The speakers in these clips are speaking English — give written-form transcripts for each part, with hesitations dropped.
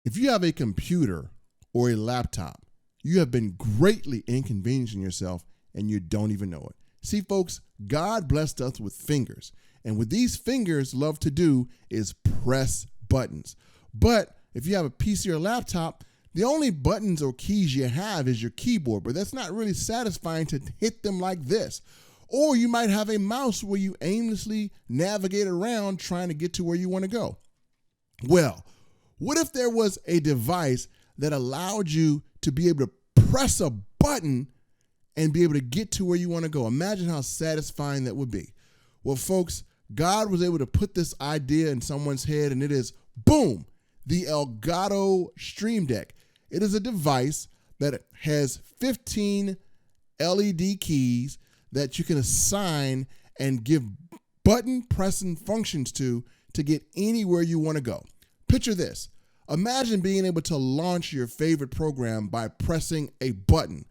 If you have a computer or a laptop, you have been greatly inconveniencing yourself and you don't even know it. See, folks, God blessed us with fingers. And what these fingers love to do is press buttons. But if you have a PC or laptop, the only buttons or keys you have is your keyboard, but that's not really satisfying to hit them like this. Or you might have a mouse where you aimlessly navigate around trying to get to where you want to go. Well, what if there was a device that allowed you to be able to press a button and be able to get to where you want to go? Imagine how satisfying that would be. Well, folks, God was able to put this idea in someone's head, and it is, boom, the Elgato Stream Deck. It is a device that has 15 LED keys that you can assign and give button pressing functions to get anywhere you want to go. Picture this. Imagine being able to launch your favorite program by pressing a button.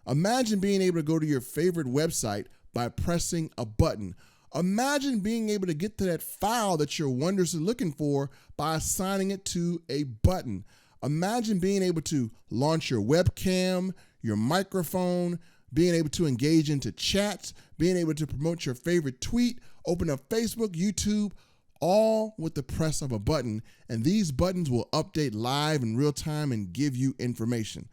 Imagine being able to go to your favorite website by pressing a button. Imagine being able to get to that file that you're wondrously looking for by assigning it to a button. Imagine being able to launch your webcam, your microphone, being able to engage into chats, being able to promote your favorite tweet, open up Facebook, YouTube, all with the press of a button. And these buttons will update live in real time and give you information.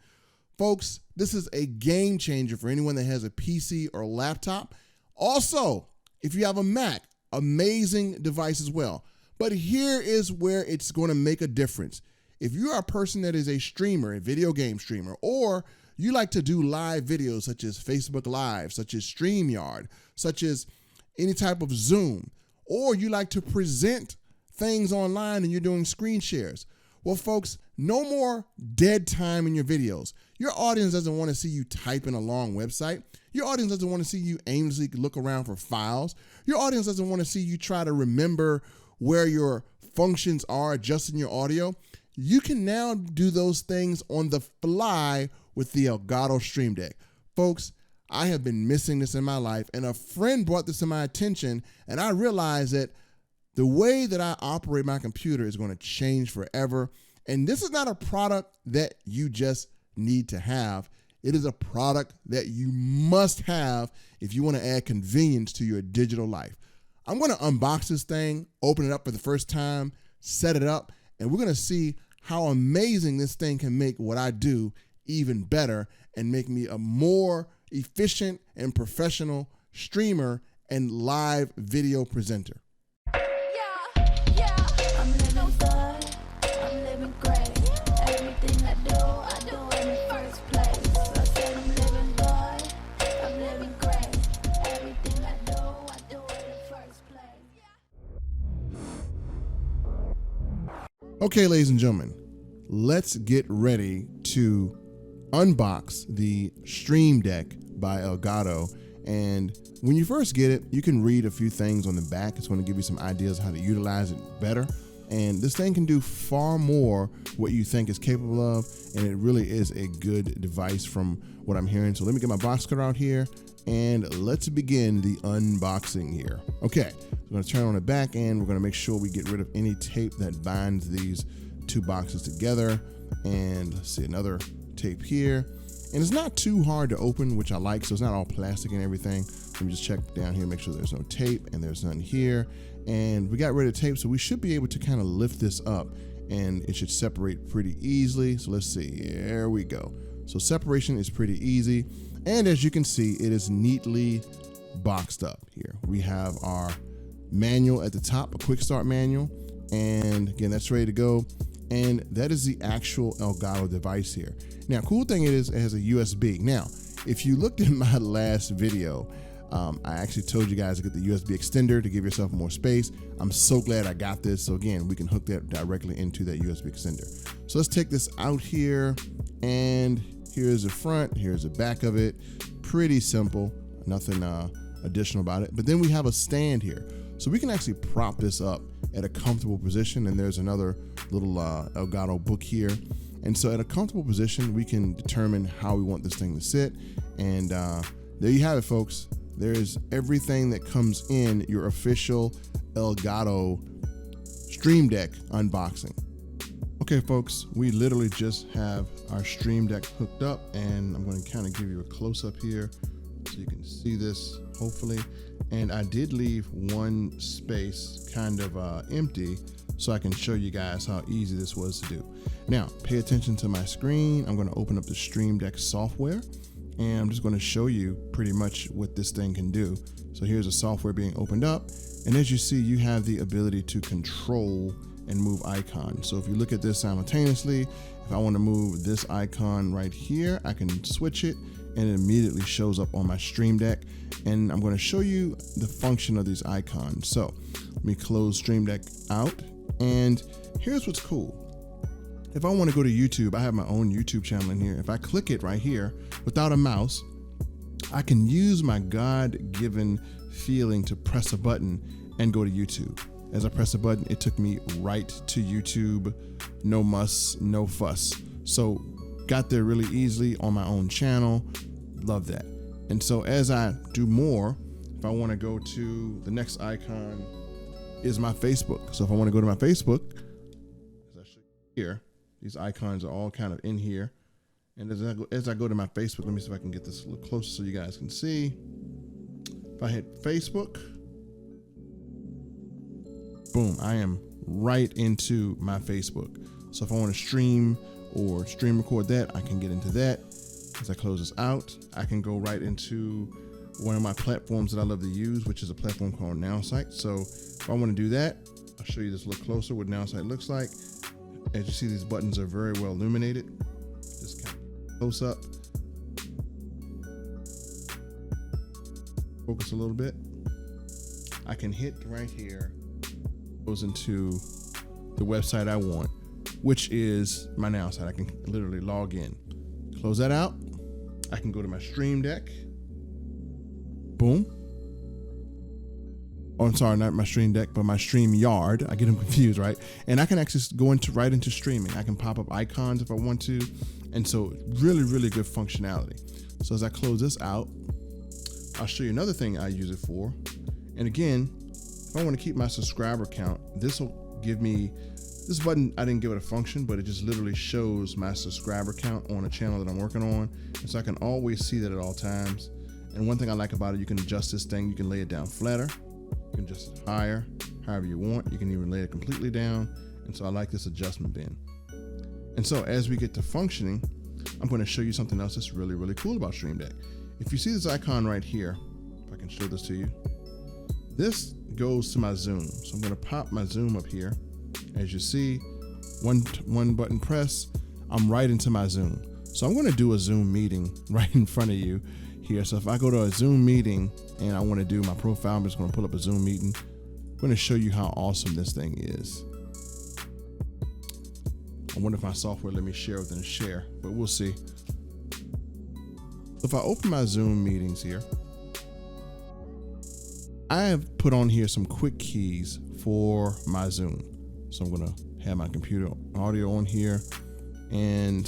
Folks, this is a game changer for anyone that has a PC or laptop. Also, if you have a Mac, amazing device as well. But here is where it's going to make a difference. If you are a person that is a streamer, a video game streamer, or you like to do live videos such as Facebook Live, such as StreamYard, such as any type of Zoom, or you like to present things online and you're doing screen shares. Well, folks, no more dead time in your videos. Your audience doesn't want to see you typing a long website. Your audience doesn't want to see you aimlessly look around for files. Your audience doesn't want to see you try to remember where your functions are adjusting your audio. You can now do those things on the fly with the Elgato Stream Deck. Folks, I have been missing this in my life, and a friend brought this to my attention, and I realized that the way that I operate my computer is going to change forever. And this is not a product that you just need to have. It is a product that you must have if you want to add convenience to your digital life. I'm going to unbox this thing, open it up for the first time, set it up, and we're going to see how amazing this thing can make what I do even better and make me a more efficient and professional streamer and live video presenter. I'm living good, I'm living great. Everything I do in the first place. I said I'm living good, I'm living great. Everything I do in the first place. Okay, ladies and gentlemen, let's get ready to unbox the Stream Deck by Elgato. And when you first get it, you can read a few things on the back. It's going to give you some ideas how to utilize it better. And this thing can do far more what you think it's capable of. And it really is a good device from what I'm hearing. So let me get my box cutter out here and let's begin the unboxing here. Okay, we're going to turn on the back end. We're going to make sure we get rid of any tape that binds these two boxes together. And let's see, another tape here. And it's not too hard to open, which I like, so it's not all plastic and everything. Let me just check down here, make sure there's no tape, and there's none here. And we got rid of tape, so we should be able to kind of lift this up, and it should separate pretty easily. So let's see, there we go. So separation is pretty easy. And as you can see, it is neatly boxed up here. We have our manual at the top, a quick start manual. And again, that's ready to go. And that is the actual Elgato device here. Now, cool thing is it has a USB. Now, if you looked at my last video, I actually told you guys to get the USB extender to give yourself more space. I'm so glad I got this. So again, we can hook that directly into that USB extender. So let's take this out here, and here's the front, here's the back of it. Pretty simple, nothing additional about it. But then we have a stand here. So we can actually prop this up at a comfortable position, and there's another little Elgato book here. And so at a comfortable position, we can determine how we want this thing to sit. And there you have it, folks. There's everything that comes in your official Elgato Stream Deck unboxing. Okay, folks, we literally just have our Stream Deck hooked up, and I'm going to kind of give you a close-up here so you can see this, hopefully. And I did leave one space kind of empty so I can show you guys how easy this was to do. Now, pay attention to my screen. I'm going to open up the Stream Deck software, and I'm just going to show you pretty much what this thing can do. So here's the software being opened up, and as you see, you have the ability to control and move icons. So if you look at this simultaneously, if I want to move this icon right here, I can switch it and it immediately shows up on my Stream Deck. And I'm going to show you the function of these icons. So let me close Stream Deck out, and here's what's cool. If I want to go to YouTube, I have my own YouTube channel in here. If I click it right here without a mouse, I can use my God-given feeling to press a button and go to YouTube. As I press a button, it took me right to YouTube, no muss, no fuss. So got there really easily on my own channel. Love that. And so as I do more, if I want to go to the next icon is my Facebook. So if I want to go to my Facebook, as I show you here, these icons are all kind of in here. And as I go to my Facebook, let me see if I can get this a little closer so you guys can see. If I hit Facebook, boom, I am right into my Facebook. So if I want to stream or stream record that, I can get into that. As I close this out, I can go right into one of my platforms that I love to use, which is a platform called NowSite. So if I want to do that, I'll show you this a little closer what NowSite looks like. As you see, these buttons are very well illuminated. Just kind of close up. Focus a little bit. I can hit right here. Goes into the website I want, which is my NowSite. I can literally log in. Close that out. I can go to my Stream Deck. Boom. Oh, I'm sorry, not my Stream Deck, but my StreamYard. I get them confused, right? And I can actually go right into streaming. I can pop up icons if I want to. And so really, really good functionality. So as I close this out, I'll show you another thing I use it for. And again, if I want to keep my subscriber count, this will give me, this button, I didn't give it a function, but it just literally shows my subscriber count on a channel that I'm working on. And so I can always see that at all times. And one thing I like about it, you can adjust this thing. You can lay it down flatter. You can adjust it higher, however you want. You can even lay it completely down. And so I like this adjustment bin. And so as we get to functioning, I'm going to show you something else that's really, really cool about Stream Deck. If you see this icon right here, if I can show this to you, this goes to my zoom. So I'm going to pop my zoom up here. As you see, one button press, I'm right into my zoom. So I'm going to do a Zoom meeting right in front of you here. So if I go to a Zoom meeting and I want to do my profile, I'm just going to pull up a Zoom meeting. I'm going to show you how awesome this thing is. I wonder if my software let me share within a share, but we'll see. If I open my Zoom meetings here, I have put on here some quick keys for my Zoom. So I'm going to have my computer audio on here, and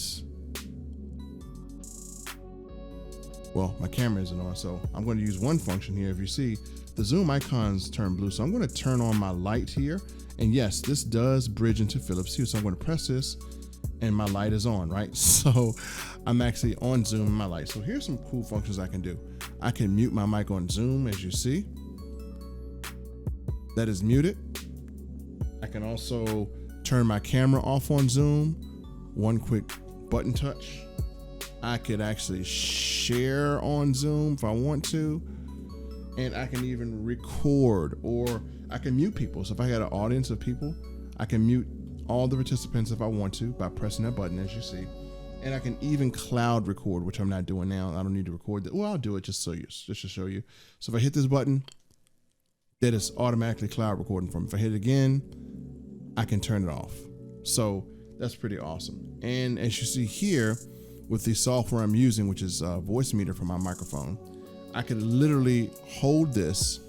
well, my camera isn't on, so I'm going to use one function here. If you see, the Zoom icons turn blue. So I'm going to turn on my light here. And yes, this does bridge into Philips Hue. So I'm going to press this and my light is on, right? So I'm actually on Zoom in my light. So here's some cool functions I can do. I can mute my mic on Zoom, as you see. That is muted. I can also turn my camera off on Zoom. One quick button touch. I could actually share on Zoom if I want to. And I can even record, or I can mute people. So if I got an audience of people, I can mute all the participants if I want to by pressing that button, as you see. And I can even cloud record, which I'm not doing now. I don't need to record that. Well, I'll do it just to show you. So if I hit this button, that is automatically cloud recording from. If I hit it again, I can turn it off. So that's pretty awesome. And as you see here, with the software I'm using, which is voice meter for my microphone, I could literally hold this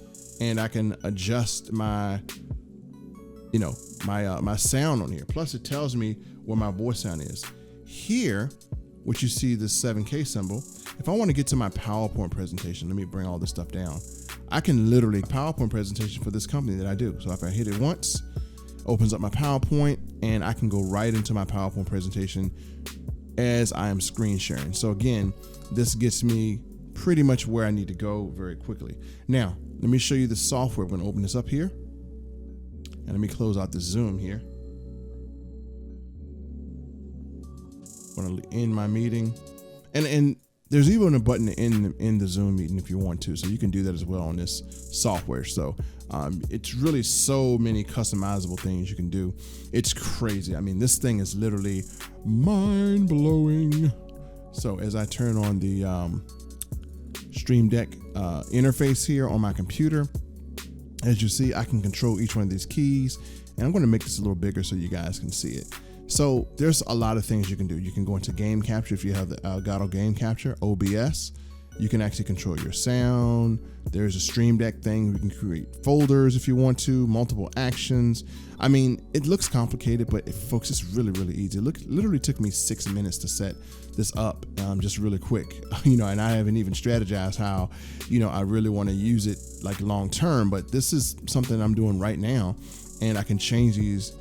and I can adjust my, my sound on here. Plus it tells me where my voice sound is. Here, which you see this 7K symbol, if I want to get to my PowerPoint presentation, let me bring all this stuff down. I can literally PowerPoint presentation for this company that I do. So if I hit it once, Opens up my PowerPoint, and I can go right into my PowerPoint presentation as I am screen sharing. So again, this gets me pretty much where I need to go very quickly. Now, let me show you the software. I'm going to open this up here, and let me close out the Zoom here. I'm going to end my meeting, and there's even a button to end the Zoom meeting if you want to, so you can do that as well on this software. So it's really so many customizable things you can do. It's crazy. I mean, this thing is literally mind-blowing. So as I turn on the Stream Deck interface here on my computer, as you see, I can control each one of these keys, and I'm going to make this a little bigger so you guys can see it. So there's a lot of things you can do. You can go into game capture if you have the Elgato game capture, OBS. You can actually control your sound. There's a Stream Deck thing. You can create folders if you want to, multiple actions. I mean, it looks complicated, but folks, it's really, really easy. Literally took me 6 minutes to set this up, just really quick, and I haven't even strategized how, I really want to use it like long term, but this is something I'm doing right now, and I can change these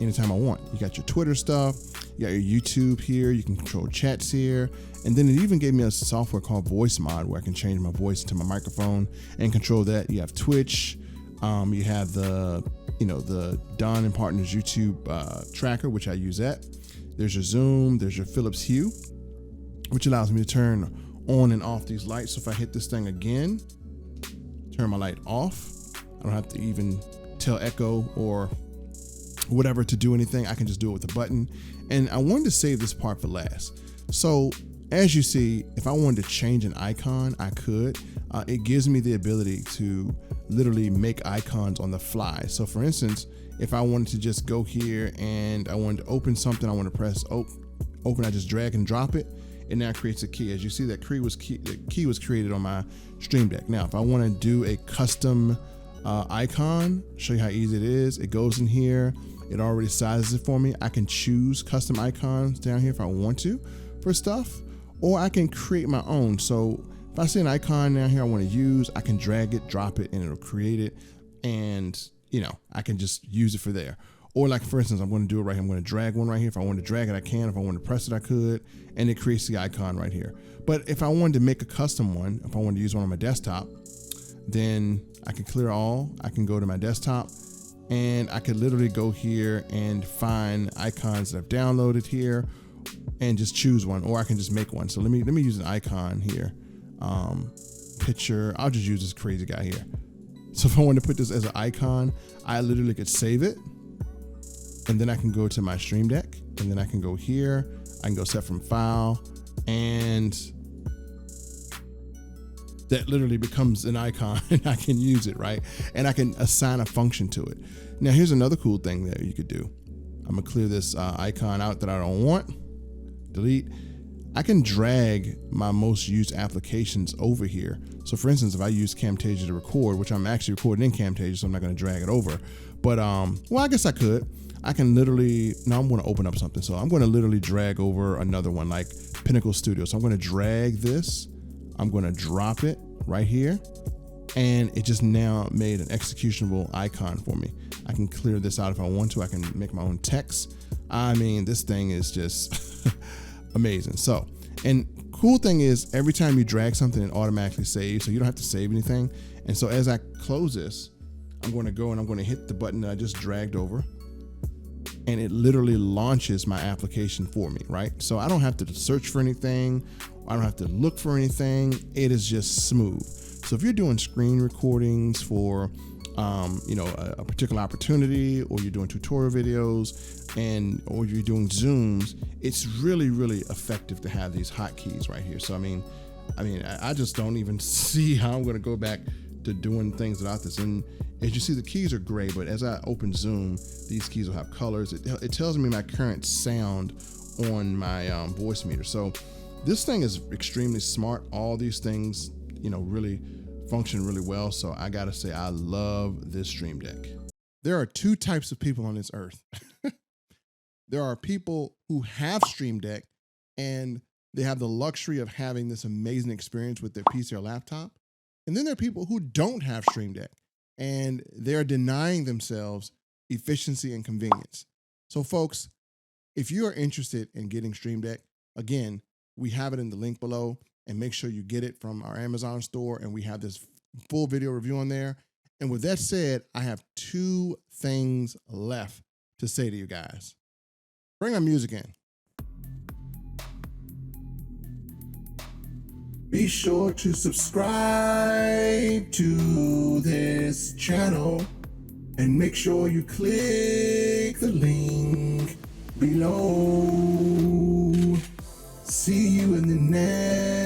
anytime I want. You got your Twitter stuff, you got your YouTube here, you can control chats here, and then it even gave me a software called Voice Mod where I can change my voice into my microphone and control that. You have Twitch, you have the Don and Partners YouTube tracker, which I use that. There's your Zoom, there's your Philips Hue, which allows me to turn on and off these lights. So if I hit this thing again, turn my light off, I don't have to even tell Echo or whatever to do anything. I can just do it with a button. And I wanted to save this part for last. So as you see, if I wanted to change an icon, I could. It gives me the ability to literally make icons on the fly. So for instance, if I wanted to just go here and I wanted to open something, I want to press open, I just drag and drop it, and now it creates a key. As you see, that the key was created on my Stream Deck. Now, if I want to do a custom icon, show you how easy it is. It goes in here. It already sizes it for me. I can choose custom icons down here if I want to for stuff, or I can create my own. So if I see an icon down here I want to use, I can drag it, drop it, and it'll create it. And, I can just use it for there. Or like, for instance, I'm going to do it right here. I'm going to drag one right here. If I want to drag it, I can. If I want to press it, I could. And it creates the icon right here. But if I wanted to make a custom one, if I wanted to use one on my desktop, then I can clear all. I can go to my desktop, and I could literally go here and find icons that I've downloaded here and just choose one, or I can just make one. So let me use an icon here. Picture, I'll just use this crazy guy here. So if I want to put this as an icon, I literally could save it, and then I can go to my Stream Deck, and then I can go here, I can go set from file, and that literally becomes an icon, and I can use it, right? And I can assign a function to it. Now, here's another cool thing that you could do. I'm gonna clear this icon out that I don't want, delete. I can drag my most used applications over here. So for instance, if I use Camtasia to record, which I'm actually recording in Camtasia, so I'm not gonna drag it over, but well, I guess I could. I can literally, now I'm gonna open up something. So I'm gonna literally drag over another one like Pinnacle Studio. So I'm gonna drag this, I'm gonna drop it right here, and it just now made an executionable icon for me. I can clear this out if I want to. I can make my own text. I mean, this thing is just amazing. So, and cool thing is every time you drag something, it automatically saves, so you don't have to save anything. And so as I close this, I'm going to go and I'm going to hit the button that I just dragged over, and it literally launches my application for me, right? So I don't have to search for anything. I don't have to look for anything. It is just smooth. So if you're doing screen recordings for a particular opportunity, or you're doing tutorial videos, or you're doing Zooms, it's really, really effective to have these hotkeys right here. So I just don't even see how I'm going to go back to doing things without this. And as you see, the keys are gray, but as I open Zoom, these keys will have colors. It tells me my current sound on my voice meter. So this thing is extremely smart. All these things, really function really well. So I gotta say, I love this Stream Deck. There are two types of people on this earth. There are people who have Stream Deck and they have the luxury of having this amazing experience with their PC or laptop. And then there are people who don't have Stream Deck and they're denying themselves efficiency, and convenience. So folks, if you are interested in getting Stream Deck, again, we have it in the link below, and make sure you get it from our Amazon store, and we have this full video review on there. And with that said, I have 2 things left to say to you guys. Bring our music in. Be sure to subscribe to this channel and make sure you click the link below. See you in the next